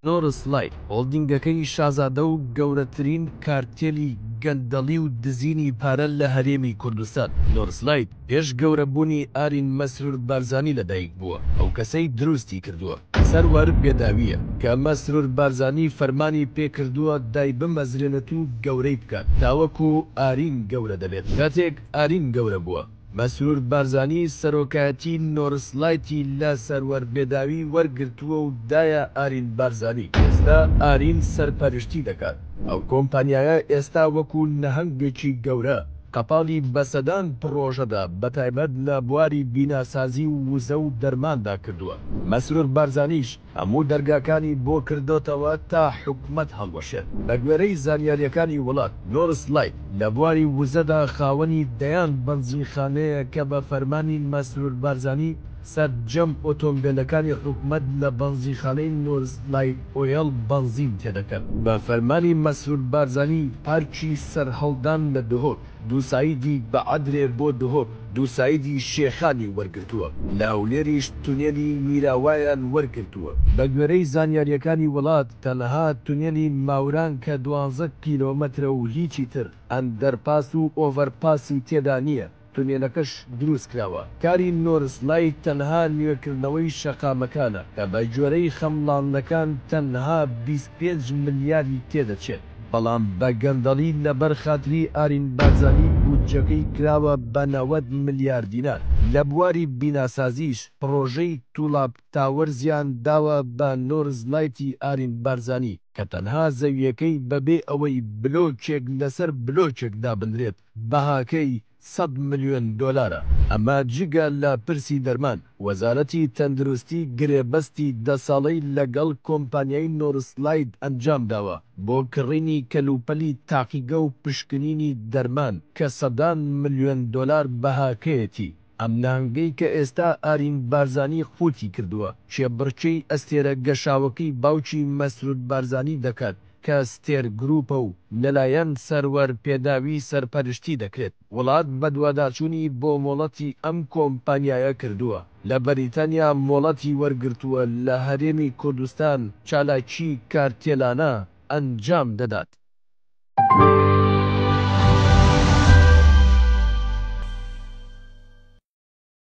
نۆرسلایت هۆڵدینگەکەی شازادە و گەورەترین کارتێلی گەندەڵی و دزینی پارە لە هەرێمی کوردستان. نۆرسلایت پێش گەورەبوونی ئارین مەسرور بارزانی لەدایک بووە، ئەو کەسەی دروستی کردووە. سەروەر بێداویە کە مەسرور بارزانی فەرمانی پێکردووە دای بمەزرێنێت و گەورەی بکات تاوەکو ئارین گەورە دەبێت. کاتێک ئارین گەورە بووە، مەسرور بارزانی سەرۆکایەتی نۆرسلایتی لە سەروەر بێداوی وەرگرتووە و دایە ئارین بارزانی. ئێستا ئارین سەرپەرشتی دەکات. ئەو کۆمپانیایە ئێستا وەکو نەهەنگێکی گەورە قەپاڵی بەسەدان پڕۆژەدا بەتایبەت لە بواری بیناسازی و وزە و دەرماندا کردووە. مەسرور بارزانیش هەموو دەرگاکانی بۆ کردوتەوە تا حکومەت هەڵوەشێت. بە گوێرەی زانیاریەکانی وڵات، نۆرسلایت لە بواری وزەدا خاوەنی دەیان بەنزیخانەیە کە بە فەرمانی مەسرور بارزانی سەرجەم ئۆتۆمبیلەکانی حکومەت لە بەنزیخانەی نۆرسلایت ئۆیڵ بەنزین تێدەکەن. بە فەرمانی مەسرور بارزانی پارکی سەرهەڵدان لە دهۆک، دووسایدی بە عەدرێ بۆ دهۆک، دووسایدی شێخانی وەرگرتووە. لە هەولێریش تونێلی میراوایان وەرگرتووە. بە گوێرەی زانیاریەکانی وڵات، تەنها تونێلی ماوران کە 12 کیلۆمەترە و هیچی تر ئەندەرپاس و ئۆڤەرپاسی تێدا نییە. تونێلەکەش دروست کراوە. کاری نۆرسلایت تەنها نوێکردنەوەی شەقامەکانە کە بە گوێرەی خەمڵانەکان تەنها 25 ملیاردی تێدەچێت. بەڵام بە گەندەڵی لەبەر خاتری ئارین بارزانی بودجەکەی کراوە بە 90 ملیارد دینار. لە بواری بیناسازیش پڕۆژەی توڵاپ تاوەرزیان داوە بە نۆرسلایتی ئارین بارزانی کە تەنها زەویەکەی بەبێ ئەوەی بلۆکێک لەسەر بلۆکێک دابنرێت بەهاکەی 100 ملیۆن دۆلارە. ئەمە جگە لە پرسی دەرمان، وەزارەتی تەندروستی گرێبەستی 10 ساڵەی لەگەڵ کۆمپانیای نۆرسلایت ئەنجام داوە بۆ کڕینی کەلوپەلی تاقیگە و پشکنینی دەرمان کە 100 ملیۆن دۆلار بەهاکەیەتی. ئەم نهنگەی کە ئێستا ئارین بارزانی قوتی کردووە شێبڕکەی ئەستێرە گەشاوەکەی باوکی مەسرور بارزانی دەکات کە ستێر گروپە و لەلایەن سەروەر پێداوی سەرپەرشتی دەکرێت. وڵات بە دوواداچوونی بۆ مۆڵەتی ئەم کۆمپانیایە کردووە. لە بەریتانیا مۆڵەتی وەرگرتووە لە هەرێمی کوردستان چالاکی کارتێلانە ئەنجام دەدات.